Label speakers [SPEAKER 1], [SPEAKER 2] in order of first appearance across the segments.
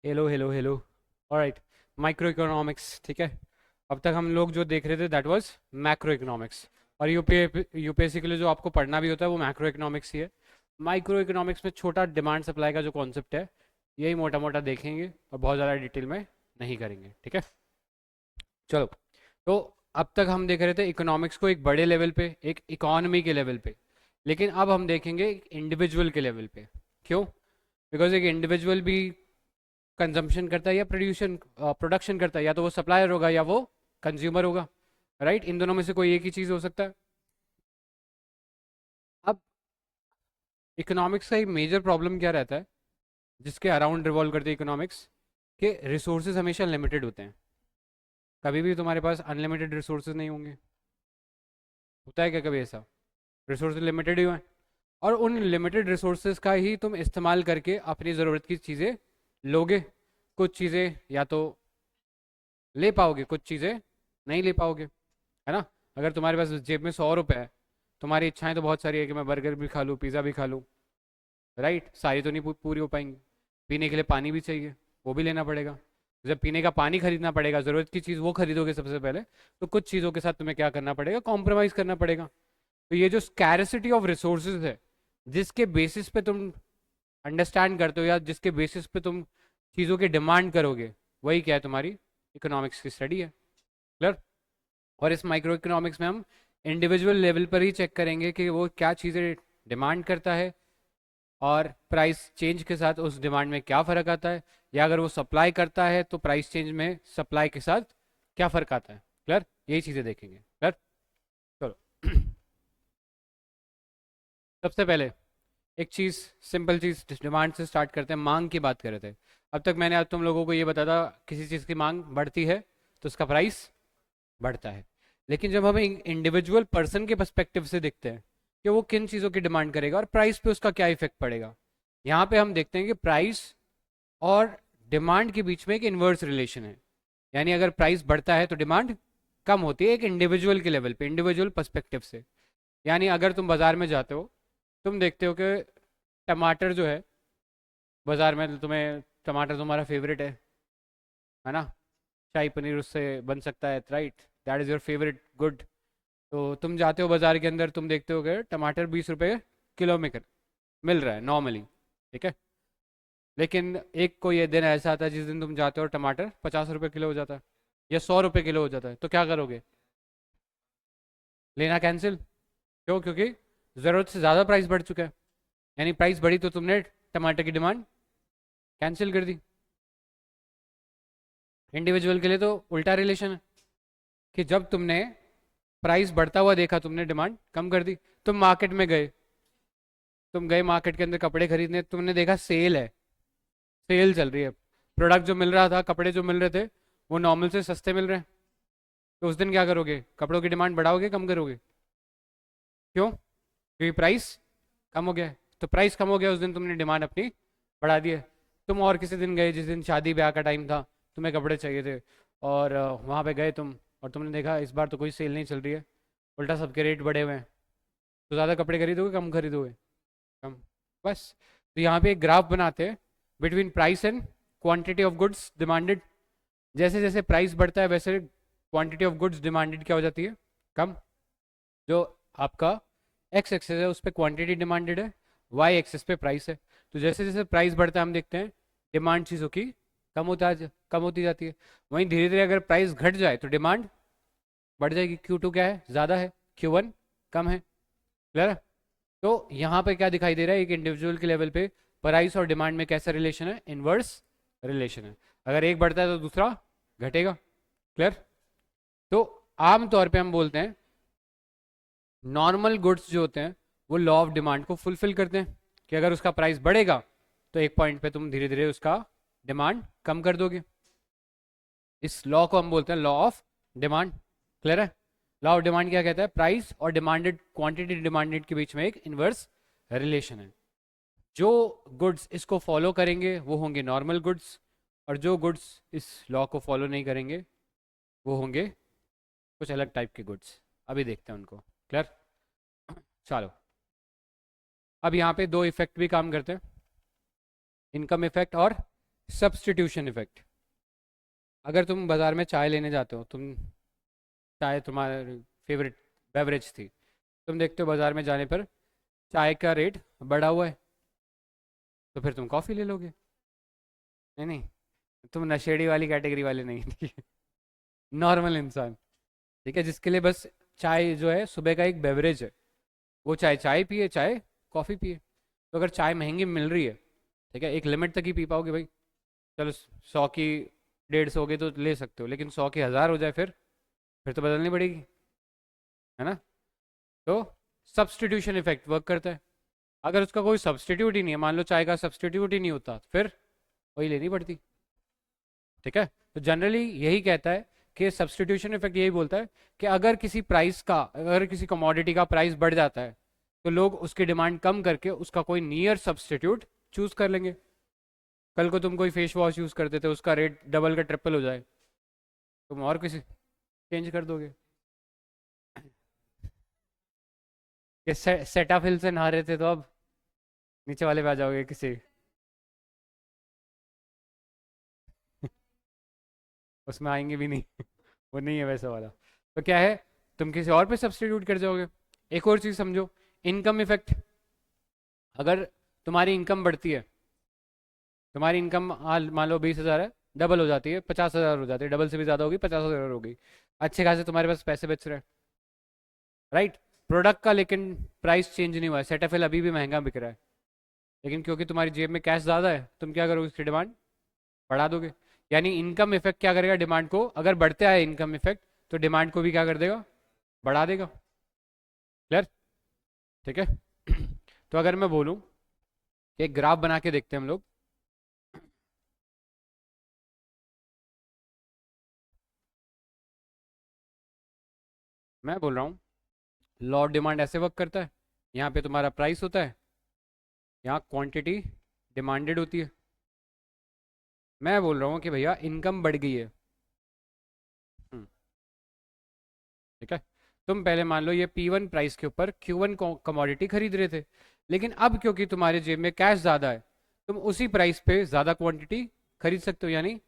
[SPEAKER 1] Hello hello hello. Alright, micro economics. ठीक है, अब तक हम लोग जो देख रहे थे दैट वाज मैक्रो इकोनॉमिक्स। और यूपीएससी के लिए जो आपको पढ़ना भी होता है वो मैक्रो इकोनॉमिक्स ही है। माइक्रो इकोनॉमिक्स में छोटा डिमांड सप्लाई का जो कॉन्सेप्ट है यही मोटा मोटा देखेंगे और बहुत ज़्यादा डिटेल में नहीं करेंगे। ठीक है, चलो। तो अब तक हम देख रहे थे इकोनॉमिक्स को एक बड़े लेवल पे, एक इकोनॉमी के लेवल पे, लेकिन अब हम देखेंगे एक इंडिविजुअल के लेवल पे। क्यों? बिकॉज एक इंडिविजुअल भी कंजम्पशन करता है या प्रोडक्शन करता है, या तो वो सप्लायर होगा या वो कंज्यूमर होगा। राइट, इन दोनों में से कोई एक ही चीज़ हो सकता है। अब इकोनॉमिक्स का एक मेजर प्रॉब्लम क्या रहता है जिसके अराउंड रिवॉल्व करती है इकोनॉमिक्स, कि रिसोर्सेज हमेशा लिमिटेड होते हैं। कभी भी तुम्हारे पास अनलिमिटेड रिसोर्सेज नहीं होंगे। होता है क्या कभी ऐसा? रिसोर्सेज लिमिटेड ही हैं, और उन लिमिटेड रिसोर्सेज का ही तुम इस्तेमाल करके अपनी ज़रूरत की चीज़ें लोगे। कुछ चीज़ें या तो ले पाओगे, कुछ चीज़ें नहीं ले पाओगे, है ना। अगर तुम्हारे पास जेब में 100 रुपये है, तुम्हारी इच्छाएं तो बहुत सारी है कि मैं बर्गर भी खा लूँ, पिज़्ज़ा भी खा लूँ। राइट, सारी तो नहीं पूरी हो पाएंगी। पीने के लिए पानी भी चाहिए, वो भी लेना पड़ेगा। जब पीने का पानी खरीदना पड़ेगा, ज़रूरत की चीज़ वो खरीदोगे सबसे पहले, तो कुछ चीज़ों के साथ तुम्हें क्या करना पड़ेगा? कॉम्प्रोमाइज़ करना पड़ेगा। तो ये जो स्कैरसिटी ऑफ रिसोर्सेज है, जिसके बेसिस पे तुम अंडरस्टैंड करते हो या जिसके बेसिस पे तुम चीज़ों की डिमांड करोगे, वही क्या है? तुम्हारी इकोनॉमिक्स की स्टडी है। क्लियर? और इस माइक्रो इकोनॉमिक्स में हम इंडिविजुअल लेवल पर ही चेक करेंगे कि वो क्या चीज़ें डिमांड करता है, और प्राइस चेंज के साथ उस डिमांड में क्या फ़र्क आता है, या अगर वो सप्लाई करता है तो प्राइस चेंज में सप्लाई के साथ क्या फ़र्क आता है। क्लियर? यही चीज़ें देखेंगे। क्लियर? चलो। सबसे पहले एक चीज़, सिंपल चीज़, डिमांड से स्टार्ट करते हैं। मांग की बात कर रहे थे। अब तक मैंने आज तुम लोगों को ये बताया, किसी चीज़ की मांग बढ़ती है तो उसका प्राइस बढ़ता है। लेकिन जब हम इंडिविजुअल पर्सन के पर्सपेक्टिव से देखते हैं कि वो किन चीज़ों की डिमांड करेगा और प्राइस पे उसका क्या इफेक्ट पड़ेगा, यहाँ पे हम देखते हैं कि प्राइस और डिमांड के बीच में एक इन्वर्स रिलेशन है। यानी अगर प्राइस बढ़ता है तो डिमांड कम होती है, एक इंडिविजुअल के लेवल पे, इंडिविजुअल पर्सपेक्टिव से। यानी अगर तुम बाजार में जाते हो, तुम देखते हो कि टमाटर जो है बाजार में, तुम्हें टमाटर तुम्हारा फेवरेट है ना। शाही पनीर उससे बन सकता है, right? That is your favourite good. तो तुम जाते हो बाजार के अंदर, तुम देखते हो कि टमाटर 20 रुपये किलो में मिल रहा है नॉर्मली। ठीक है, लेकिन एक कोई ये दिन ऐसा आता है जिस दिन तुम जाते हो टमाटर 50 रुपये किलो हो जाता है या 100 रुपये किलो हो जाता है, तो क्या करोगे? लेना कैंसिल। क्यों? क्योंकि ज़रूरत से ज़्यादा प्राइस बढ़ चुका है। यानी प्राइस बढ़ी तो तुमने टमाटर की डिमांड कैंसिल कर दी। इंडिविजुअल के लिए तो उल्टा रिलेशन है, कि जब तुमने प्राइस बढ़ता हुआ देखा, तुमने डिमांड कम कर दी। तुम मार्केट में गए, तुम गए मार्केट के अंदर कपड़े खरीदने, तुमने देखा सेल है, सेल चल रही है, प्रोडक्ट जो मिल रहा था, कपड़े जो मिल रहे थे वो नॉर्मल से सस्ते मिल रहे हैं। तो उस दिन क्या करोगे? कपड़ों की डिमांड बढ़ाओगे, कम करोगे? क्यों? क्योंकि प्राइस कम हो गया है। तो प्राइस कम हो गया, उस दिन तुमने डिमांड अपनी बढ़ा दी है। तुम और किसी दिन गए जिस दिन शादी ब्याह का टाइम था, तुम्हें कपड़े चाहिए थे, और वहाँ पे गए तुम, और तुमने देखा इस बार तो कोई सेल नहीं चल रही है, उल्टा सबके रेट बढ़े हुए हैं। तो ज़्यादा कपड़े खरीदोगे, कम खरीदोगे? कम। बस। तो यहाँ पे एक ग्राफ बनाते हैं between price and quantity of goods demanded. जैसे जैसे प्राइस बढ़ता है वैसे क्वांटिटी ऑफ गुड्स डिमांडेड क्या हो जाती है? कम। जो आपका एक्स एक्सेस है उस पर क्वांटिटी डिमांडेड है, वाई एक्सेस पे प्राइस है। तो जैसे जैसे प्राइस बढ़ता है हम देखते हैं डिमांड चीज़ों की कम होती जाती है। वहीं धीरे धीरे अगर प्राइस घट जाए तो डिमांड बढ़ जाएगी। Q2 क्या है? ज़्यादा है, Q1 कम है। क्लियर है? तो यहाँ पे क्या दिखाई दे रहा है? एक इंडिविजुअल के लेवल पे प्राइस और डिमांड में कैसा रिलेशन है? इनवर्स रिलेशन है। अगर एक बढ़ता है तो दूसरा घटेगा। क्लियर? तो आमतौर पे हम बोलते हैं नॉर्मल गुड्स जो होते हैं वो लॉ ऑफ डिमांड को फुलफिल करते हैं, कि अगर उसका प्राइस बढ़ेगा तो एक पॉइंट पे तुम धीरे धीरे उसका डिमांड कम कर दोगे। इस लॉ को हम बोलते हैं लॉ ऑफ डिमांड। क्लियर है? लॉ ऑफ डिमांड क्या कहता है? प्राइस और डिमांडेड क्वांटिटी डिमांडेड के बीच में एक इनवर्स रिलेशन है। जो गुड्स इसको फॉलो करेंगे वो होंगे नॉर्मल गुड्स, और जो गुड्स इस लॉ को फॉलो नहीं करेंगे वो होंगे कुछ अलग टाइप के गुड्स। अभी देखते हैं उनको। क्लियर? चलो, अब यहाँ पे दो इफेक्ट भी काम करते हैं, इनकम इफेक्ट और सब्स्टिट्यूशन इफेक्ट। अगर तुम बाजार में चाय लेने जाते हो, तुम चाय तुम्हारी फेवरेट बेवरेज थी, तुम देखते हो बाजार में जाने पर चाय का रेट बढ़ा हुआ है, तो फिर तुम कॉफ़ी ले लोगे। नहीं नहीं, तुम नशेड़ी वाली कैटेगरी वाले नहीं, ठीक है, नॉर्मल इंसान, ठीक है, जिसके लिए बस चाय जो है सुबह का एक बेवरेज है, वो चाहे चाय पिए चाहे कॉफ़ी पिए। तो अगर चाय महंगी मिल रही है, ठीक है, एक लिमिट तक ही पी पाओगे भाई। चलो 100 की 150 की तो ले सकते हो, लेकिन 100 की 1000 हो जाए फिर तो बदलनी पड़ेगी, है ना। तो सब्सटीट्यूशन इफेक्ट वर्क करता है। अगर उसका कोई सब्सटीट्यूट ही नहीं है, मान लो चाय का सब्सटीट्यूट ही नहीं होता, फिर वही लेनी पड़ती, ठीक है। तो जनरली यही कहता है कि सब्सटीट्यूशन इफेक्ट यही बोलता है कि अगर किसी कमोडिटी का प्राइस बढ़ जाता है, तो लोग उसकी डिमांड कम करके उसका कोई नियर सब्सटीट्यूट चूज कर लेंगे। कल को तुम कोई फेस वॉश यूज करते थे, उसका रेट डबल का ट्रिपल हो जाए, तुम और किसी चेंज कर दोगे। ये सेटाफिल से नहा रहे थे, तो अब नीचे वाले पे आ जाओगे किसी। उसमें आएंगे भी नहीं। वो नहीं है वैसा वाला। तो क्या है, तुम किसी और पे सब्सटीट्यूट कर जाओगे। एक और चीज समझो, इनकम इफेक्ट। अगर तुम्हारी इनकम बढ़ती है, तुम्हारी इनकम मान लो 20,000 है, डबल हो जाती है 50,000 हो जाती है, डबल से भी ज्यादा होगी 50,000 हो गई, अच्छे खासे तुम्हारे पास पैसे बच रहे हैं, राइट। प्रोडक्ट का लेकिन प्राइस चेंज नहीं हुआ है, सेटाफिल अभी भी महंगा बिक रहा है, लेकिन क्योंकि तुम्हारी जेब में कैश ज़्यादा है, तुम क्या करोगे, उसकी डिमांड बढ़ा दोगे। यानी इनकम इफेक्ट क्या करेगा, डिमांड को, अगर बढ़ते आए इनकम इफेक्ट, तो डिमांड को भी क्या कर देगा, बढ़ा देगा। क्लियर, ठीक है। तो अगर मैं बोलूँ, एक ग्राफ बना के देखते हैं हम लोग। मैं बोल रहा हूँ, लॉ ऑफ डिमांड ऐसे वर्क करता है, यहाँ पे तुम्हारा प्राइस होता है, यहाँ क्वांटिटी डिमांडेड होती है। मैं बोल रहा हूँ कि भैया इनकम बढ़ गई है, ठीक है। तुम पहले मान लो ये P1 प्राइस के ऊपर Q1 कमोडिटी खरीद रहे थे, लेकिन अब क्योंकि तुम्हारे जेब में कैश ज़्यादा है, तुम उसी प्राइस पे ज़्यादा क्वांटिटी खरीद सकते हो, यानी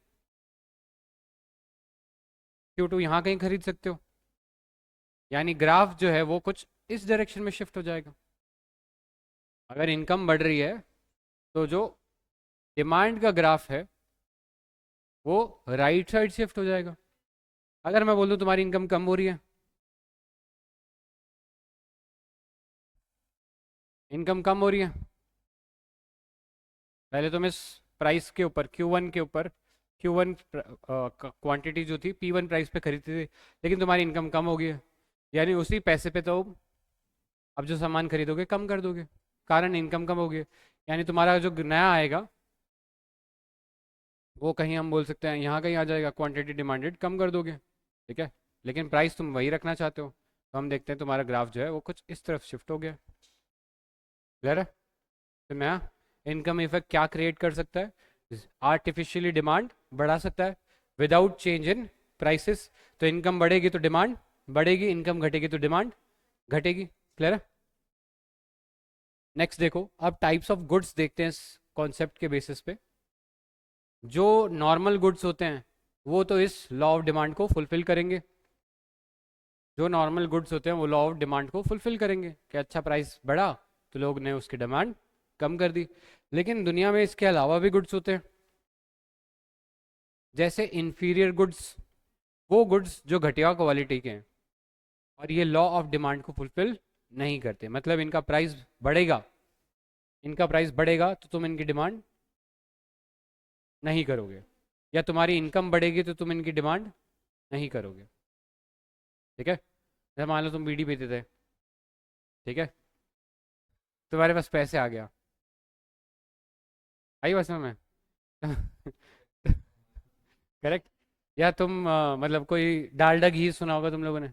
[SPEAKER 1] Q2 यहाँ कहीं खरीद सकते हो। यानी ग्राफ जो है वो कुछ इस डायरेक्शन में शिफ्ट हो जाएगा। अगर इनकम बढ़ रही है, तो जो डिमांड का ग्राफ है वो राइट साइड शिफ्ट हो जाएगा। अगर मैं बोल दूं तुम्हारी इनकम कम हो रही है, इनकम कम हो रही है, पहले तुम इस प्राइस के ऊपर Q1 के ऊपर Q1 क्वांटिटी जो थी P1 प्राइस पे खरीदती थी, लेकिन तुम्हारी इनकम कम हो गई है, यानी उसी पैसे पे तो अब जो सामान खरीदोगे कम कर दोगे, कारण इनकम कम हो गई है। यानी तुम्हारा जो नया आएगा वो कहीं हम बोल सकते हैं यहाँ कहीं आ जाएगा, क्वांटिटी डिमांडेड कम कर दोगे, ठीक है, लेकिन प्राइस तुम वही रखना चाहते हो। तो हम देखते हैं तुम्हारा ग्राफ जो है वो कुछ इस तरफ शिफ्ट हो गया। क्लियर है। तो नया इनकम इफेक्ट क्या क्रिएट कर सकता है, आर्टिफिशियली डिमांड बढ़ा सकता है विदाउट चेंज इन प्राइसेस। तो इनकम बढ़ेगी तो डिमांड बढ़ेगी, इनकम घटेगी तो डिमांड घटेगी। क्लियर है। नेक्स्ट देखो, अब टाइप्स ऑफ गुड्स देखते हैं इस कॉन्सेप्ट के बेसिस पे। जो नॉर्मल गुड्स होते हैं वो तो इस लॉ ऑफ डिमांड को फुलफिल करेंगे, जो नॉर्मल गुड्स होते हैं वो लॉ ऑफ डिमांड को फुलफिल करेंगे कि अच्छा प्राइस बढ़ा तो लोग ने उसकी डिमांड कम कर दी। लेकिन दुनिया में इसके अलावा भी गुड्स होते हैं, जैसे इंफीरियर गुड्स, वो गुड्स जो घटिया क्वालिटी के हैं और ये लॉ ऑफ डिमांड को फुलफिल नहीं करते, मतलब इनका प्राइस बढ़ेगा तो तुम इनकी डिमांड नहीं करोगे, या तुम्हारी इनकम बढ़ेगी तो तुम इनकी डिमांड नहीं करोगे, ठीक है। जैसे मान लो तुम बीड़ी पीते थे, ठीक है, तुम्हारे पास पैसे आ गया, आई बस में करेक्ट। या तुम मतलब कोई डालडा घी सुना होगा तुम लोगों ने,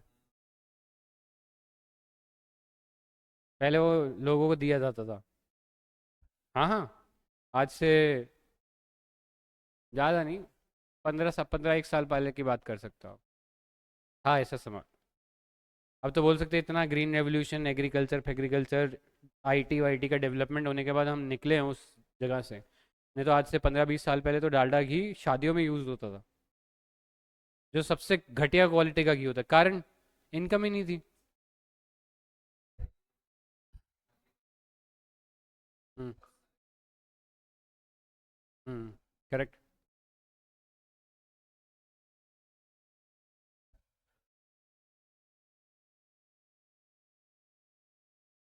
[SPEAKER 1] पहले वो लोगों को दिया जाता था। हाँ हाँ, आज से ज़्यादा नहीं, 15 एक साल पहले की बात कर सकता हूँ। हाँ ऐसा समय। अब तो बोल सकते हैं इतना ग्रीन रेवोल्यूशन, एग्रीकल्चर फैग्रीकल्चर, आईटी वाईटी का डेवलपमेंट होने के बाद हम निकले हैं उस जगह से, नहीं तो आज से 15-20 साल पहले तो डालडा घी शादियों में यूज होता था, जो सबसे घटिया क्वालिटी का घी होता है, कारण इनकम ही नहीं थी। हम्म। करेक्ट।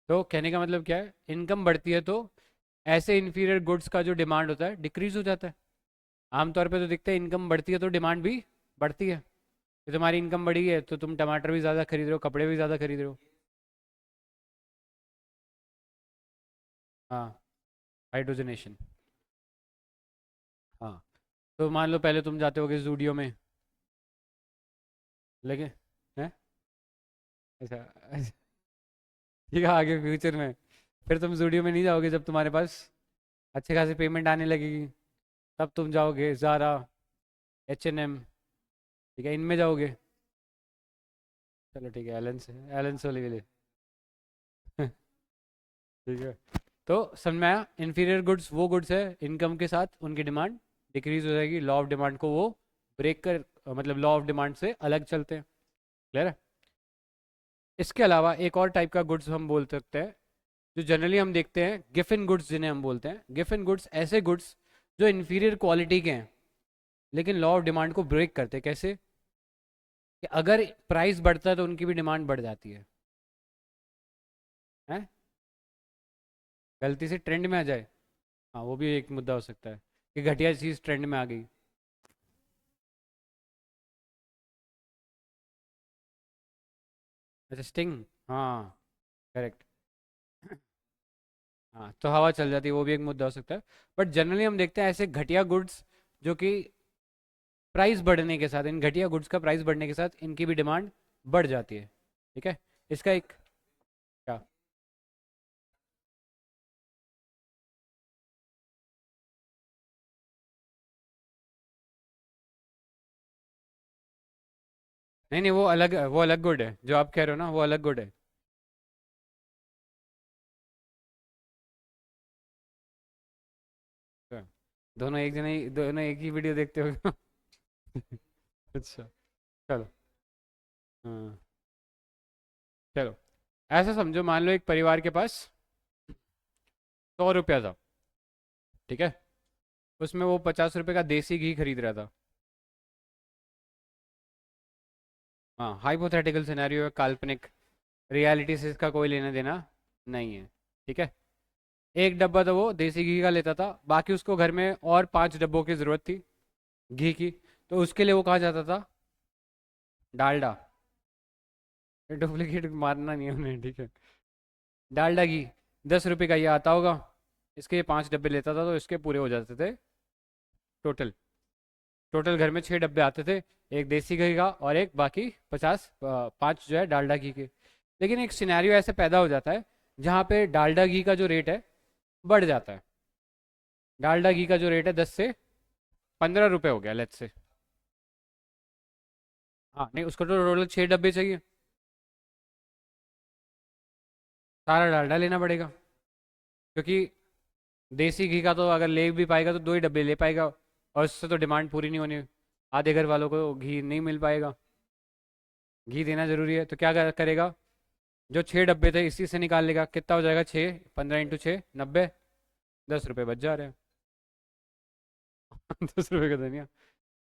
[SPEAKER 1] तो कहने का मतलब क्या है, इनकम बढ़ती है तो ऐसे इंफीरियर गुड्स का जो डिमांड होता है डिक्रीज हो जाता है। आमतौर पे तो दिखता है इनकम बढ़ती है तो डिमांड भी बढ़ती है। कि तुम्हारी इनकम बढ़ी है तो तुम टमाटर भी ज़्यादा खरीद रहे हो, कपड़े भी ज़्यादा खरीद रहे हो। हाँ, हाइड्रोजनेशन। हाँ, तो मान लो पहले तुम जाते होगे जूडियो में, लेकिन हैं, अच्छा अच्छा, ठीक है, आगे फ्यूचर में फिर तुम जूडियो में नहीं जाओगे जब तुम्हारे पास अच्छे खासी पेमेंट आने लगेगी, तब तुम जाओगे ज़ारा, H&M, ठीक है, इनमें जाओगे। चलो ठीक है, एलन से, एलन सोली के लिए ठीक है। तो समझ में आया, इन्फीरियर गुड्स वो गुड्स है इनकम के साथ उनकी डिमांड डिक्रीज हो जाएगी, लॉ ऑफ डिमांड को वो ब्रेक कर, मतलब लॉ ऑफ डिमांड से अलग चलते हैं। क्लियर है। इसके अलावा एक और टाइप का गुड्स हम बोल सकते हैं, जो जनरली हम देखते हैं गिफिन गुड्स, जिन्हें हम बोलते हैं गिफिन गुड्स, ऐसे गुड्स जो इन्फीरियर क्वालिटी के हैं लेकिन लॉ ऑफ डिमांड को ब्रेक करते हैं। कैसे? कि अगर प्राइस बढ़ता है तो उनकी भी डिमांड बढ़ जाती है? गलती से ट्रेंड में आ जाए, हाँ वो भी एक मुद्दा हो सकता है कि घटिया चीज़ ट्रेंड में आ गई। अच्छा, स्टिंग, हाँ, करेक्ट। हाँ, तो हवा चल जाती है, वो भी एक मुद्दा हो सकता है। बट जनरली हम देखते हैं ऐसे घटिया गुड्स जो कि प्राइस बढ़ने के साथ, इन घटिया गुड्स का प्राइस बढ़ने के साथ इनकी भी डिमांड बढ़ जाती है। ठीक है। इसका एक क्या, नहीं नहीं, वो अलग गुड है, जो आप कह रहे हो ना वो अलग गुड है। अच्छा, दोनों एक ही वीडियो देखते हो अच्छा, चलो। हाँ, चलो, ऐसा समझो, मान लो एक परिवार के पास 100 रुपया था, ठीक है, उसमें वो 50 रुपये का देसी घी खरीद रहा था। हाँ, हाइपोथेटिकल सिनेरियो है, काल्पनिक, रियलिटी से इसका कोई लेना देना नहीं है। ठीक है। एक डब्बा तो वो देसी घी का लेता था, बाकी उसको घर में और 5 डब्बों की ज़रूरत थी घी की, तो उसके लिए वो कहाँ जाता था? डालडा। डुप्लीकेट मारना नहीं है उन्हें, ठीक है। डालडा घी 10 रुपये का ये आता होगा, इसके ये 5 डब्बे लेता था तो इसके पूरे हो जाते थे टोटल। टोटल घर में 6 डब्बे आते थे, एक देसी घी का और एक बाकी 5 जो है डालडा घी के। लेकिन एक सिनेरियो ऐसे पैदा हो जाता है जहाँ पे डालडा घी का जो रेट है बढ़ जाता है। डालडा घी का जो रेट है 10 से 15 रुपये हो गया, लेट्स से। हाँ नहीं, उसको तो टोटल 6 डब्बे चाहिए, सारा डालडा लेना पड़ेगा, क्योंकि देसी घी का तो अगर ले भी पाएगा तो 2 ही डब्बे ले पाएगा, और उससे तो डिमांड पूरी नहीं होनी, आधे घर वालों को घी नहीं मिल पाएगा। घी देना जरूरी है, तो क्या करेगा, जो 6 डब्बे थे इसी से निकाल लेगा, कितना हो जाएगा, 6, 15 × 6, 90, 10 रुपये बच जा रहे हैं 10 रुपये का धनिया।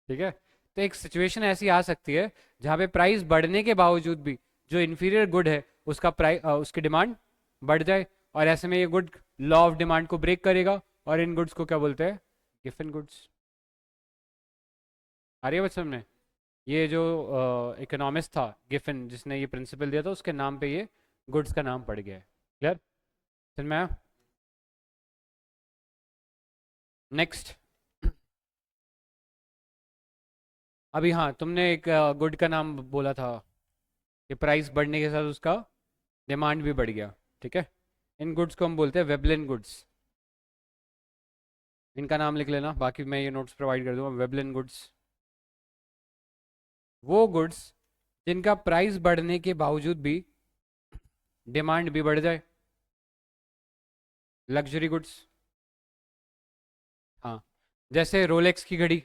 [SPEAKER 1] ठीक है। तो एक सिचुएशन ऐसी आ सकती है जहाँ पे प्राइस बढ़ने के बावजूद भी जो इन्फीरियर गुड है उसका प्राइस, उसकी डिमांड बढ़ जाए, और ऐसे में ये गुड लॉ ऑफ डिमांड को ब्रेक करेगा, और इन गुड्स को क्या बोलते हैं? Giffen goods. आ रही है बात समझ में? ये जो इकोनॉमिस्ट था गिफन, जिसने ये प्रिंसिपल दिया था, उसके नाम पे ये गुड्स का नाम पड़ गया है। क्लियर? समझ में आया? नेक्स्ट, अभी हाँ तुमने एक गुड का नाम बोला था कि प्राइस बढ़ने के साथ उसका डिमांड भी बढ़ गया। ठीक है। इन गुड्स को हम बोलते हैं वेबलिन गुड्स। इनका नाम लिख लेना, बाकी मैं ये नोट्स प्रोवाइड कर दूंगा। वेबलिन गुड्स वो गुड्स जिनका प्राइस बढ़ने के बावजूद भी डिमांड भी बढ़ जाए। लग्जरी गुड्स, हाँ, जैसे रोलेक्स की घड़ी,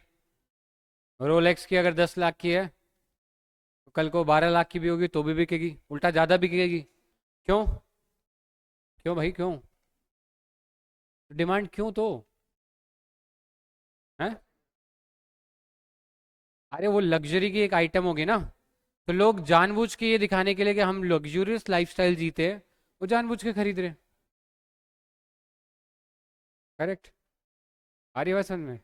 [SPEAKER 1] रोलेक्स की अगर 10 लाख की है तो कल को 12 लाख की भी होगी तो भी बिकेगी, उल्टा ज़्यादा बिकेगी। क्यों? क्यों भाई क्यों? डिमांड क्यों तो है। अरे वो लग्जरी की एक आइटम होगी ना, तो लोग जानबूझ के ये दिखाने के लिए कि हम लग्जूरियस लाइफस्टाइल जीते हैं, वो जानबूझ के खरीद रहे हैं। करेक्ट। आ रही है बात समझ में?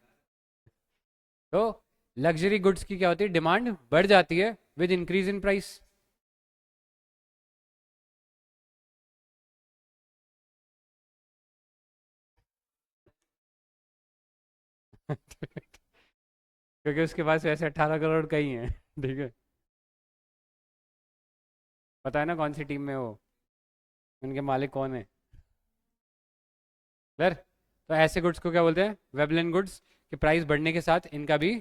[SPEAKER 1] तो लग्जरी गुड्स की क्या होती है, डिमांड बढ़ जाती है विद इंक्रीज इन प्राइस। क्योंकि उसके पास वैसे 18 करोड़ का ही है। ठीक है। पता है ना कौन सी टीम में वो, उनके मालिक कौन है? क्लियर। तो ऐसे गुड्स को क्या बोलते हैं, वेबलिन गुड्स, कि प्राइस बढ़ने के साथ इनका भी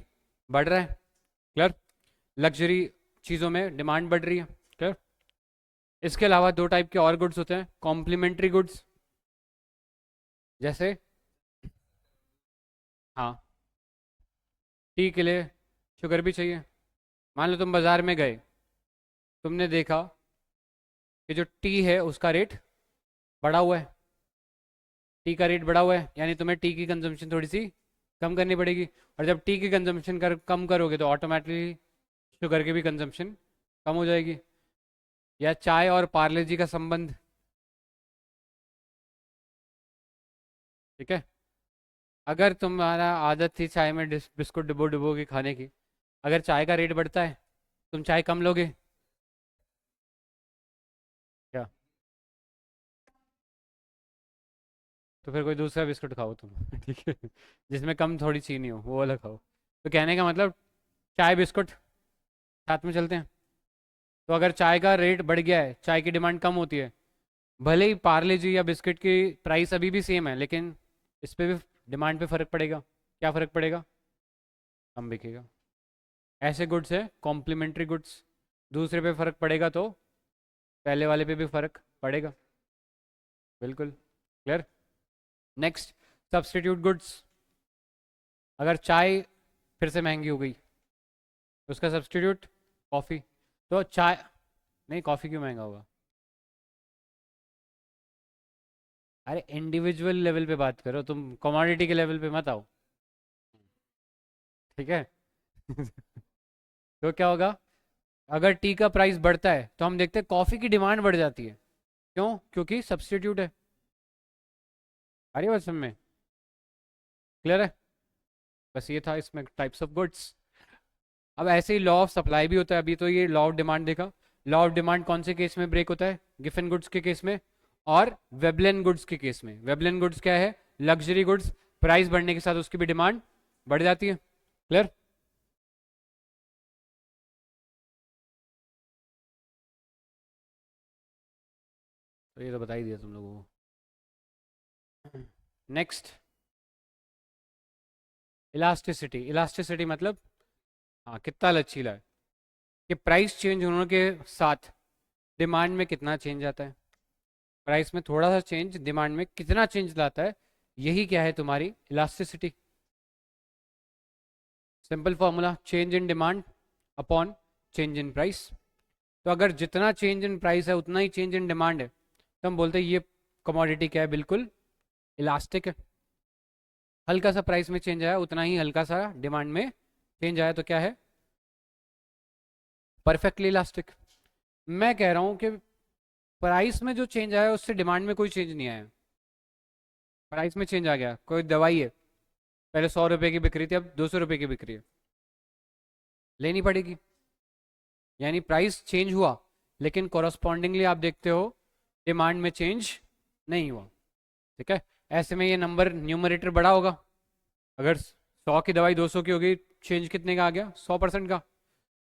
[SPEAKER 1] बढ़ रहा है। क्लियर। लग्जरी चीज़ों में डिमांड बढ़ रही है। क्लियर। इसके अलावा दो टाइप के और गुड्स होते हैं, कॉम्प्लीमेंट्री गुड्स। जैसे, हाँ, टी के लिए शुगर भी चाहिए। मान लो तुम बाजार में गए, तुमने देखा कि जो टी है उसका रेट बढ़ा हुआ है, टी का रेट बढ़ा हुआ है, यानी तुम्हें टी की कंजम्पशन थोड़ी सी कम करनी पड़ेगी। और जब टी की कंजम्पशन कम करोगे तो ऑटोमेटिकली शुगर की भी कंजम्पशन कम हो जाएगी। या चाय और पार्ले जी का संबंध। ठीक है। अगर तुम्हारा आदत थी चाय में बिस्कुट डुबो डुबो के खाने की, अगर चाय का रेट बढ़ता है, तुम चाय कम लोगे क्या? तो फिर कोई दूसरा बिस्कुट खाओ तुम। ठीक है, जिसमें कम थोड़ी चीनी हो, वो वाला खाओ। तो कहने का मतलब, चाय बिस्कुट साथ में चलते हैं। तो अगर चाय का रेट बढ़ गया है, चाय की डिमांड कम होती है, भले ही पार्ले जी या बिस्किट की प्राइस अभी भी सेम है, लेकिन इस पे भी डिमांड पे फर्क पड़ेगा। क्या फर्क पड़ेगा? कम बिकेगा। ऐसे गुड्स है कॉम्प्लीमेंट्री गुड्स। दूसरे पे फर्क पड़ेगा तो पहले वाले पे भी फर्क पड़ेगा। बिल्कुल क्लियर। Next, substitute goods. अगर चाय फिर से महंगी हो गई, तो उसका सब्स्टिट्यूट कॉफ़ी। तो चाय, नहीं कॉफ़ी क्यों महंगा होगा? अरे इंडिविजुअल लेवल पे बात करो, तुम कमोडिटी के लेवल पे मत आओ। ठीक है। तो क्या होगा, अगर टी का प्राइस बढ़ता है तो हम देखते हैं कॉफ़ी की डिमांड बढ़ जाती है। क्यों? क्योंकि सब्स्टिट्यूट है। आ रही है बात समझ में? क्लियर है? बस ये था इसमें टाइप्स ऑफ गुड्स। अब ऐसे ही लॉ ऑफ सप्लाई भी होता है। अभी तो ये लॉ ऑफ डिमांड देखा। लॉ ऑफ डिमांड कौन से केस में ब्रेक होता है? गिफन गुड्स के केस में और वेबलेन गुड्स के केस में। वेबलेन गुड्स क्या है? लग्जरी गुड्स, प्राइस बढ़ने के साथ उसकी भी डिमांड बढ़ जाती है। क्लियर। तो ये तो बता ही दिया तुम लोगों को। Next, elasticity. इलास्टिसिटी मतलब, हाँ, कितना लचीला है, कि प्राइस चेंज होने के साथ डिमांड में कितना चेंज आता है। प्राइस में थोड़ा सा चेंज डिमांड में कितना चेंज लाता है, यही क्या है तुम्हारी elasticity. Simple formula, change in demand upon change in price. तो अगर जितना चेंज इन प्राइस है उतना ही चेंज इन डिमांड है, तो हम बोलते हैं ये कमोडिटी क्या है, बिल्कुल इलास्टिक है। हल्का सा प्राइस में चेंज आया, उतना ही हल्का सा डिमांड में चेंज आया, तो क्या है? Perfectly elastic. मैं कह रहा हूँ कि प्राइस में जो चेंज आया उससे डिमांड में कोई चेंज नहीं आया। प्राइस में चेंज आ गया, कोई दवाई है, पहले 100 रुपए की बिक रही थी, अब 200 रुपए की बिक रही है, लेनी पड़ेगी। यानी प्राइस चेंज हुआ, लेकिन कॉरस्पॉन्डिंगली आप देखते हो डिमांड में चेंज नहीं हुआ। ठीक है। ऐसे में ये नंबर न्यूमरेटर बड़ा होगा। अगर 100 की दवाई 200 की होगी, चेंज कितने का आ गया? 100% का।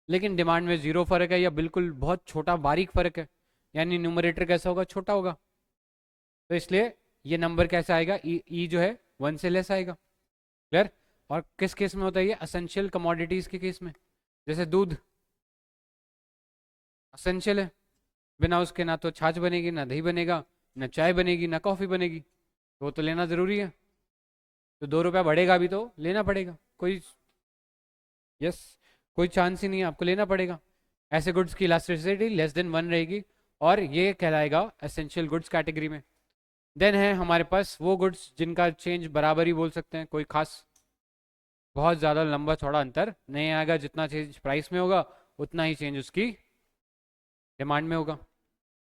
[SPEAKER 1] लेकिन डिमांड में जीरो फर्क है या बिल्कुल बहुत छोटा बारीक फर्क है, यानी न्यूमरेटर कैसा होगा? छोटा होगा। तो इसलिए ये नंबर कैसा आएगा? ई जो है 1 से लेस आएगा। क्लियर। और किस केस में होता है ये? असेंशियल कमोडिटीज के केस में। जैसे दूध असेंशियल है, बिना उसके ना तो छाछ बनेगी, ना दही बनेगा, ना चाय बनेगी, ना कॉफ़ी बनेगी, तो वो तो लेना ज़रूरी है। तो 2 रुपया बढ़ेगा भी तो लेना पड़ेगा, कोई यस कोई चांस ही नहीं है, आपको लेना पड़ेगा। ऐसे गुड्स की इलास्टिसिटी <<1 रहेगी और ये कहलाएगा एसेंशियल गुड्स कैटेगरी में। देन है हमारे पास वो गुड्स जिनका चेंज बराबर ही बोल सकते हैं, कोई खास बहुत ज़्यादा लंबा चौड़ा अंतर नहीं आएगा, जितना चेंज प्राइस में होगा उतना ही चेंज उसकी डिमांड में होगा।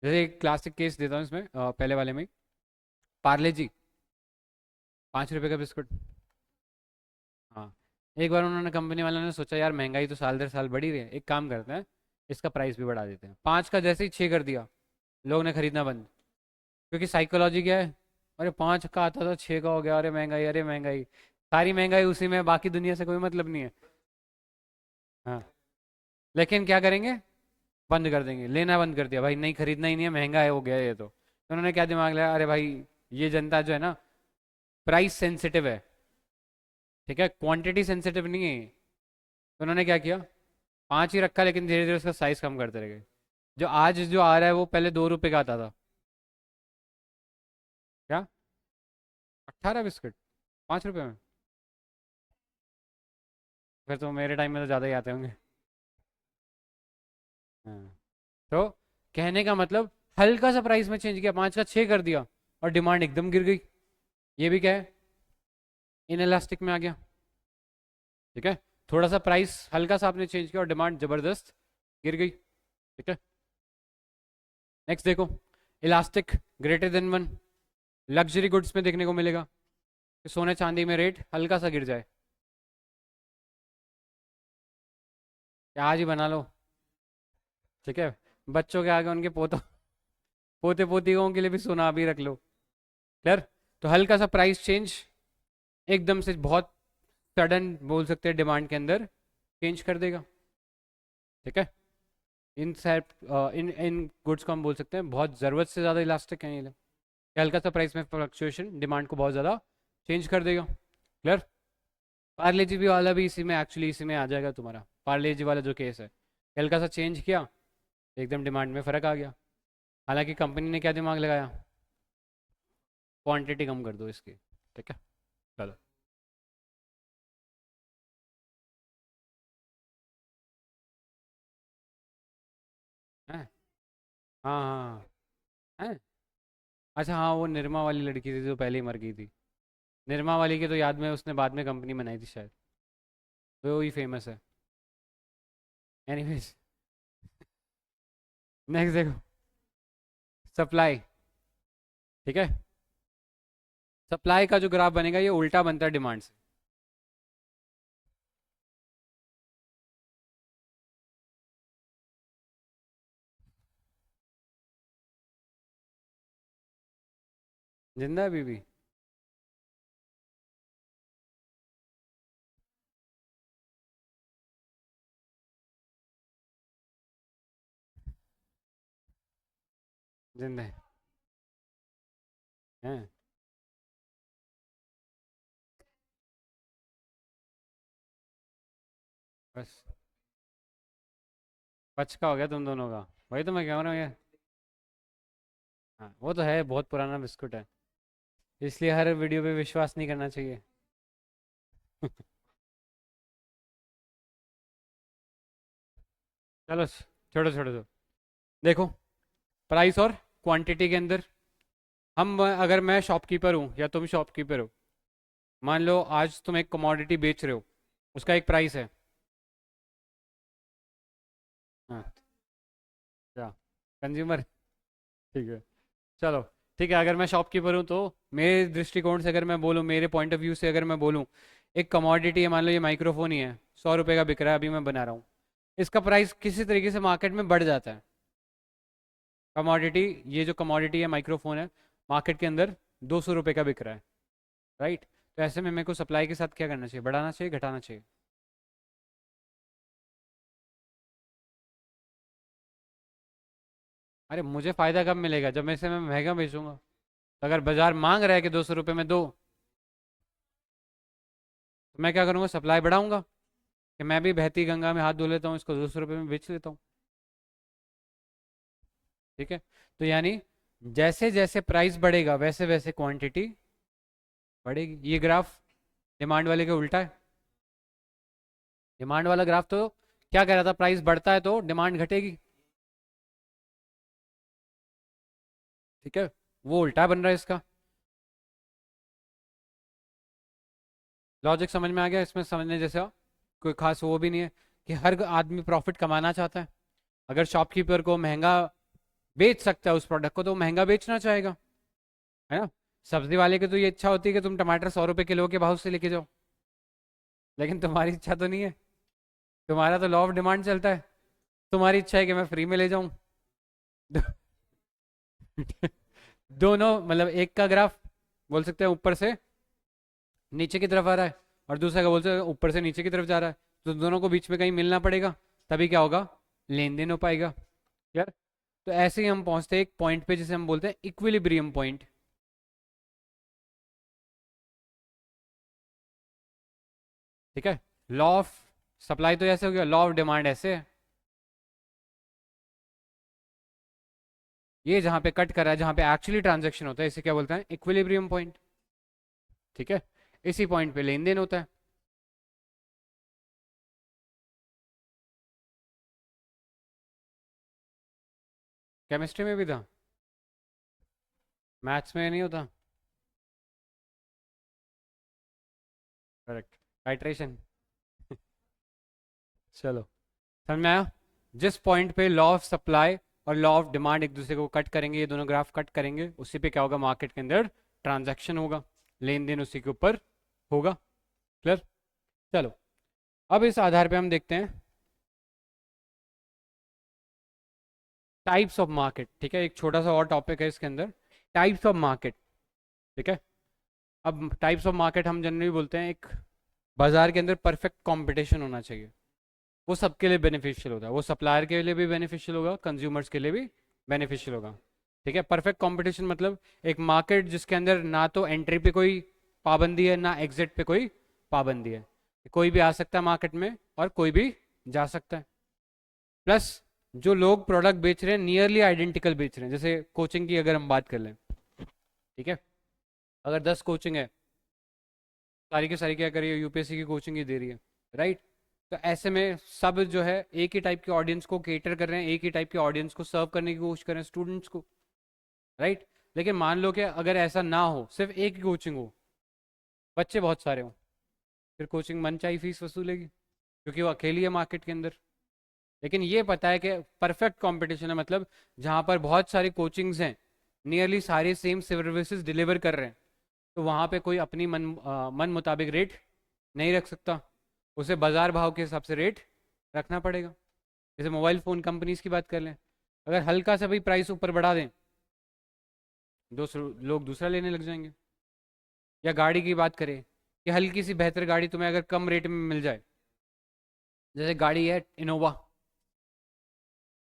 [SPEAKER 1] जैसे एक क्लासिक केस देता हूँ इसमें, पहले वाले में पार्ले जी 5 रुपये का बिस्कुट। हाँ, एक बार उन्होंने कंपनी वालों ने सोचा यार महंगाई तो साल दर साल बढ़ी रही है, एक काम करते हैं इसका प्राइस भी बढ़ा देते हैं। 5 का जैसे ही 6 कर दिया, लोग ने खरीदना बंद, क्योंकि साइकोलॉजी क्या है, अरे 5 का आता था 6 का हो गया, अरे महंगाई अरे महंगाई, सारी महंगाई उसी में, बाकी दुनिया से कोई मतलब नहीं है। हाँ, लेकिन क्या करेंगे, बंद कर देंगे, लेना बंद कर दिया, भाई नहीं खरीदना ही नहीं है, महंगा है हो गया ये तो उन्होंने क्या दिमाग लगाया, अरे भाई ये जनता जो है ना प्राइस सेंसिटिव है, ठीक है, क्वांटिटी सेंसिटिव नहीं है। तो उन्होंने क्या किया, 5 ही रखा, लेकिन धीरे धीरे उसका साइज कम करते रह गए। जो आज जो आ रहा है वो पहले 2 रुपए का आता था। क्या, 18 बिस्किट 5 रुपए में? फिर तो मेरे टाइम में तो ज़्यादा ही आते होंगे। हाँ, तो कहने का मतलब हल्का सा प्राइस में चेंज किया, 5 का 6 कर दिया और डिमांड एकदम गिर गई। ये भी क्या है, इनएलास्टिक में आ गया। ठीक है, थोड़ा सा प्राइस हल्का सा आपने चेंज किया और डिमांड जबरदस्त गिर गई। ठीक है, नेक्स्ट देखो, इलास्टिक <<1 लग्जरी गुड्स में देखने को मिलेगा कि सोने चांदी में रेट हल्का सा गिर जाए, या आज ही बना लो। ठीक है, बच्चों के आगे उनके पोते पोतियों के लिए भी सोना अभी रख लो। क्लियर? तो हल्का सा प्राइस चेंज एकदम से बहुत सडन बोल सकते हैं डिमांड के अंदर चेंज कर देगा। ठीक है, इन सेट इन इन गुड्स को हम बोल सकते हैं बहुत ज़रूरत से ज़्यादा इलास्टिक हैं ये लोग। ये हल्का सा प्राइस में फ्लक्चुएशन डिमांड को बहुत ज़्यादा चेंज कर देगा। क्लियर? पार्ले जी भी वाला भी इसी में, एक्चुअली इसी में आ जाएगा तुम्हारा पार्ले जी वाला जो केस है, हल्का सा चेंज किया एकदम डिमांड में फ़र्क आ गया। हालांकि कंपनी ने क्या दिमाग लगाया, क्वांटिटी कम कर दो इसकी। ठीक है, चलो। हैं? हाँ हाँ हाँ, हैं? अच्छा हाँ, वो निरमा वाली लड़की थी जो पहले ही मर गई थी। निरमा वाली के तो याद में उसने बाद में कंपनी बनाई थी शायद, तो ही फेमस है। एनीवेज, नेक्स्ट देखो, सप्लाई। ठीक है, सप्लाई का जो ग्राफ बनेगा ये उल्टा बनता है डिमांड से। जिंदा है अभी भी? जिंदा है हैं? बस बच का हो गया तुम दोनों का, वही तो मैं कह रहा हूँ ये। हाँ, वो तो है, बहुत पुराना बिस्कुट है, इसलिए हर वीडियो पे विश्वास नहीं करना चाहिए। चलो छोड़ो छोड़ो छोड़ो। देखो, प्राइस और क्वांटिटी के अंदर हम, अगर मैं शॉपकीपर हूँ या तुम शॉपकीपर हो, मान लो आज तुम एक कमोडिटी बेच रहे हो, उसका एक प्राइस है। हाँ, क्या, कंज्यूमर? ठीक है, चलो, ठीक है, अगर मैं शॉपकीपर हूँ तो मेरे दृष्टिकोण से अगर मैं बोलूँ, मेरे पॉइंट ऑफ व्यू से अगर मैं बोलूँ, एक कमोडिटी है, मान लो ये माइक्रोफोन ही है, 100 रुपये का बिक रहा है, अभी मैं बना रहा हूँ, इसका प्राइस किसी तरीके से मार्केट में बढ़ जाता है। कमोडिटी, ये जो कमोडिटी है माइक्रोफोन है, मार्केट के अंदर 200 रुपये का बिक रहा है, राइट? तो ऐसे में मेरे को सप्लाई के साथ क्या करना चाहिए, बढ़ाना चाहिए घटाना चाहिए? अरे मुझे फ़ायदा कब मिलेगा, जब मैं इसे मैं महंगा बेचूंगा। तो अगर बाजार मांग रहा है कि 200 रुपये में दो, तो मैं क्या करूँगा, सप्लाई बढ़ाऊंगा, कि मैं भी बहती गंगा में हाथ धो लेता हूँ, इसको 200 रुपये में बेच लेता हूँ। ठीक है, तो यानी जैसे जैसे प्राइस बढ़ेगा वैसे वैसे क्वांटिटी बढ़ेगी। ये ग्राफ डिमांड वाले के उल्टा है। डिमांड वाला ग्राफ तो क्या कह रहा था, प्राइस बढ़ता है तो डिमांड घटेगी। ठीक है, वो उल्टा बन रहा है इसका। लॉजिक समझ में आ गया इसमें, समझने जैसा कोई खास वो भी नहीं है कि हर आदमी प्रॉफिट कमाना चाहता है। अगर शॉपकीपर को महंगा बेच सकता है उस प्रोडक्ट को तो वो महंगा बेचना चाहेगा, है ना। सब्जी वाले की तो ये इच्छा होती है कि तुम टमाटर 100 रुपए किलो के भाव से लेके जाओ, लेकिन तुम्हारी इच्छा तो नहीं है। तुम्हारा तो लॉ ऑफ डिमांड चलता है। तुम्हारी इच्छा है कि मैं फ्री में ले जाऊं। दोनों मतलब एक का ग्राफ बोल सकते हैं ऊपर से नीचे की तरफ आ रहा है, और दूसरा का बोल सकते हैं ऊपर से नीचे की तरफ जा रहा है। तो दोनों को बीच में कहीं मिलना पड़ेगा, तभी क्या होगा, लेन देन हो पाएगा यार। तो ऐसे ही हम पहुंचते हैं एक पॉइंट पे जिसे हम बोलते हैं इक्विलिब्रियम पॉइंट। ठीक है, लॉ ऑफ सप्लाई तो ऐसे हो गया, लॉ ऑफ डिमांड ऐसे है। ये जहां पे कट कर रहा है, जहां पे एक्चुअली ट्रांजेक्शन होता है, इसे क्या बोलते हैं, इक्विलिब्रियम पॉइंट। ठीक है, इसी पॉइंट पे लेन देन होता है। केमिस्ट्री में भी था, मैथ्स में नहीं होता। Correct, titration. चलो, समझ में आया। जिस पॉइंट पे लॉ ऑफ सप्लाई और लॉ ऑफ डिमांड एक दूसरे को कट करेंगे, ये दोनों ग्राफ कट करेंगे, उसी पे क्या होगा, मार्केट के अंदर ट्रांजैक्शन होगा, लेन देन उसी के ऊपर होगा। क्लियर। चलो, अब इस आधार पे हम देखते हैं टाइप्स ऑफ मार्केट। ठीक है, एक छोटा सा और टॉपिक है इसके अंदर, टाइप्स ऑफ मार्केट। ठीक है, अब टाइप्स ऑफ मार्केट हम जनरली बोलते हैं एक बाजार के अंदर परफेक्ट कंपटीशन होना चाहिए। वो सबके लिए बेनिफिशियल होता है, वो सप्लायर के लिए भी बेनिफिशियल होगा, कंज्यूमर्स के लिए भी बेनिफिशियल होगा। ठीक है, परफेक्ट कंपटीशन मतलब एक मार्केट जिसके अंदर ना तो एंट्री पे कोई पाबंदी है ना एग्जिट पे कोई पाबंदी है, कोई भी आ सकता है मार्केट में और कोई भी जा सकता है। प्लस जो लोग प्रोडक्ट बेच रहे हैं नियरली आइडेंटिकल बेच रहे हैं। जैसे कोचिंग की अगर हम बात कर लें, ठीक है, अगर 10 कोचिंग है, सारी की सारी क्या करी है, यूपीएससी की कोचिंग ही दे रही है, राइट। तो ऐसे में सब जो है एक ही टाइप के ऑडियंस को केटर कर रहे हैं, एक ही टाइप के ऑडियंस को सर्व करने की कोशिश कर रहे हैं, स्टूडेंट्स को, राइट। लेकिन मान लो कि अगर ऐसा ना हो, सिर्फ एक ही कोचिंग हो, बच्चे बहुत सारे हों, फिर कोचिंग मनचाही फीस वसूलेगी क्योंकि वो अकेली है मार्केट के अंदर। लेकिन ये पता है कि परफेक्ट कंपटीशन है, मतलब जहाँ पर बहुत सारी कोचिंग्स हैं, नियरली सारे सेम सर्विसेज डिलीवर कर रहे हैं, तो वहाँ पे कोई अपनी मन मुताबिक रेट नहीं रख सकता, उसे बाजार भाव के हिसाब से रेट रखना पड़ेगा। जैसे मोबाइल फ़ोन कंपनीज की बात कर लें, अगर हल्का सा भी प्राइस ऊपर बढ़ा दें, लोग दूसरा लेने लग जाएंगे। या गाड़ी की बात करें कि हल्की सी बेहतर गाड़ी तुम्हें अगर कम रेट में मिल जाए, जैसे गाड़ी है इनोवा,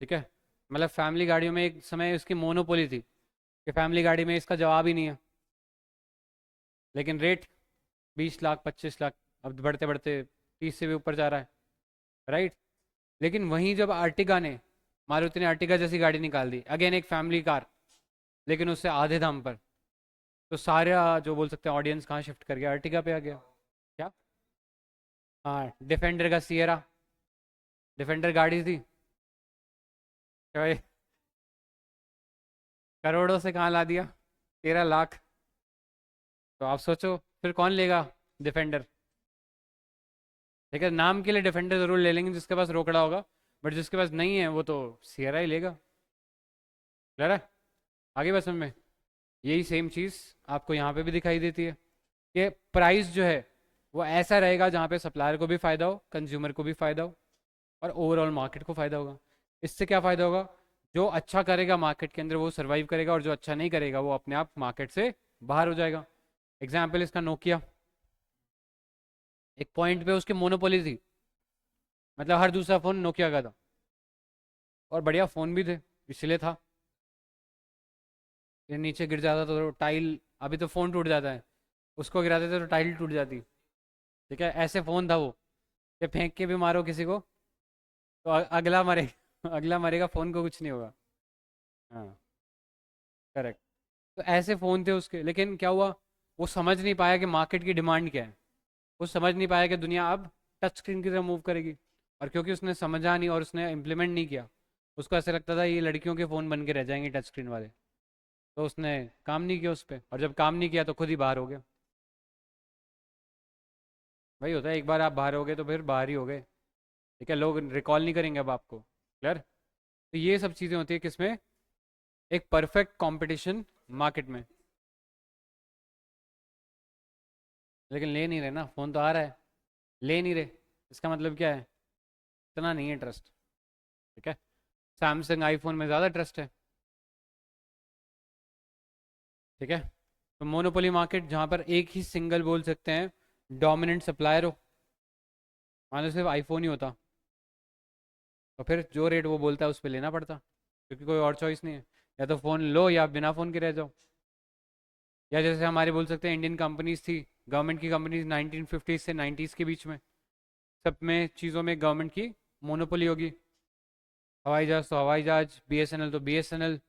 [SPEAKER 1] ठीक है, मतलब फैमिली गाड़ियों में एक समय इसकी मोनोपोली थी कि फैमिली गाड़ी में इसका जवाब ही नहीं है, लेकिन रेट 20 लाख 25 लाख, अब बढ़ते बढ़ते 30 से भी ऊपर जा रहा है, राइट। लेकिन वहीं जब आर्टिगा ने, मारुति ने आर्टिगा जैसी गाड़ी निकाल दी, अगेन एक फैमिली कार, लेकिन उससे आधे दाम पर, तो सारा जो बोल सकते हैं ऑडियंस कहाँ शिफ्ट कर गया, आर्टिगा पे आ गया। क्या, हाँ, डिफेंडर का सियरा, डिफेंडर गाड़ी थी, क्या भाई, करोड़ों से कहाँ ला दिया, 13 लाख। तो आप सोचो फिर कौन लेगा डिफेंडर। ठीक है, नाम के लिए डिफेंडर जरूर ले लेंगे जिसके पास रोकड़ा होगा, बट जिसके पास नहीं है वो तो सियरा ही लेगा। क्लियर है, आगे बस में यही सेम चीज़ आपको यहाँ पे भी दिखाई देती है कि प्राइस जो है वो ऐसा रहेगा जहाँ पे सप्लायर को भी फ़ायदा हो, कंज्यूमर को भी फ़ायदा हो, और ओवरऑल मार्केट को फ़ायदा होगा। इससे क्या फ़ायदा होगा, जो अच्छा करेगा मार्केट के अंदर वो सर्वाइव करेगा, और जो अच्छा नहीं करेगा वो अपने आप मार्केट से बाहर हो जाएगा। एग्जाम्पल इसका नोकिया, एक पॉइंट पे उसकी मोनोपोली थी, मतलब हर दूसरा फ़ोन नोकिया का था, और बढ़िया फ़ोन भी थे, इसलिए था। ये नीचे गिर जाता तो टाइल, अभी तो फ़ोन टूट जाता है, उसको गिरा देते तो टाइल टूट जाती। ठीक है, ऐसे फ़ोन था वो कि फेंक के भी मारो किसी को तो अगला मरे, अगला मरेगा, फ़ोन को कुछ नहीं होगा। हाँ, करेक्ट। तो ऐसे फ़ोन थे उसके, लेकिन क्या हुआ, वो समझ नहीं पाया कि मार्केट की डिमांड क्या है। वो समझ नहीं पाया कि दुनिया अब टच स्क्रीन की तरफ मूव करेगी, और क्योंकि उसने समझा नहीं और उसने इम्प्लीमेंट नहीं किया, उसको ऐसा लगता था ये लड़कियों के फ़ोन बन के रह जाएंगे टच स्क्रीन वाले, तो उसने काम नहीं किया उस पर, और जब काम नहीं किया तो खुद ही बाहर हो गया। वही होता है, एक बार आप बाहर हो गए तो फिर बाहर ही हो गए। ठीक है, लोग रिकॉल नहीं करेंगे अब आपको। क्लियर? तो ये सब चीज़ें होती है किसमें, एक परफेक्ट कंपटीशन मार्केट में। लेकिन ले नहीं रहे ना, फ़ोन तो आ रहा है, ले नहीं रहे, इसका मतलब क्या है, इतना नहीं है ट्रस्ट। ठीक है, सैमसंग आईफोन में ज़्यादा ट्रस्ट है। ठीक है, तो मोनोपोली मार्केट जहाँ पर एक ही सिंगल बोल सकते हैं डोमिनेंट सप्लायर हो, मान लो सिर्फ आईफोन ही होता, तो फिर जो रेट वो बोलता है उस पर लेना पड़ता, क्योंकि कोई और चॉइस नहीं है, या तो फ़ोन लो या बिना फ़ोन के रह जाओ। या जैसे हमारे बोल सकते हैं इंडियन कंपनीज थी, गवर्नमेंट की कंपनीज 1950 से 90s के बीच में, सब में चीज़ों में गवर्नमेंट की मोनोपोली होगी। हवाई जहाज़ तो हवाई जहाज, बीएसएनएल तो बीएसएनएल।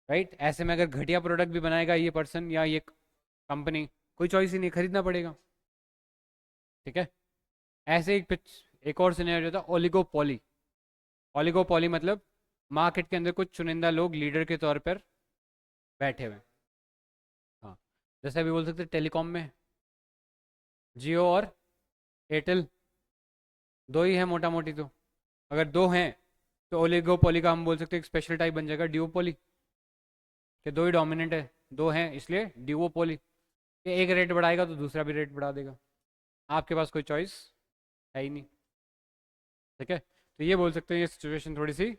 [SPEAKER 1] राइट, ऐसे में अगर घटिया प्रोडक्ट भी बनाएगा ये पर्सन या ये कंपनी, कोई चॉइस ही नहीं, खरीदना पड़ेगा। ठीक है, ऐसे एक और सिनेरियो था ओलिगोपोली। ओलिगोपोली मतलब मार्केट के अंदर कुछ चुनिंदा लोग लीडर के तौर पर बैठे हुए हैं। हाँ, जैसे अभी बोल सकते हैं टेलीकॉम में जियो और एयरटेल, दो ही है मोटा मोटी तो। अगर दो हैं तो ओलिगोपोली का हम बोल सकते हैं एक स्पेशल टाइप बन जाएगा ड्यूओपोली, कि दो ही डोमिनेंट है, दो हैं इसलिए ड्यूओपोली, कि एक रेट बढ़ाएगा तो दूसरा भी रेट बढ़ा देगा, आपके पास कोई चॉइस है ही नहीं। ठीक है, तो ये बोल सकते हैं ये सिचुएशन थोड़ी सी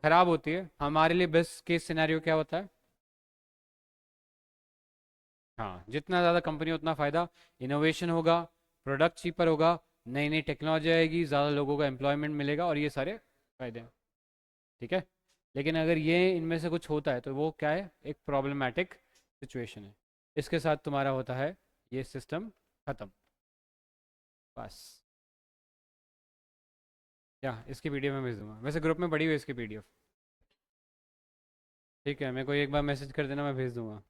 [SPEAKER 1] खराब होती है हमारे लिए। बेस्ट केस सिनेरियो क्या होता है, हाँ, जितना ज़्यादा कंपनी उतना फ़ायदा, इनोवेशन होगा, प्रोडक्ट चीपर होगा, नई नई टेक्नोलॉजी आएगी, ज़्यादा लोगों को एम्प्लॉयमेंट मिलेगा, और ये सारे फायदे हैं। ठीक है, लेकिन अगर ये इनमें से कुछ होता है तो वो क्या है, एक प्रॉब्लमेटिक सिचुएशन है। इसके साथ तुम्हारा होता है ये सिस्टम ख़त्म, बस। क्या इसकी पीडीएफ मैं भेज दूंगा, वैसे ग्रुप में पड़ी हुई है इसकी पीडीएफ। ठीक है, मेरे को एक बार मैसेज कर देना, मैं भेज दूंगा।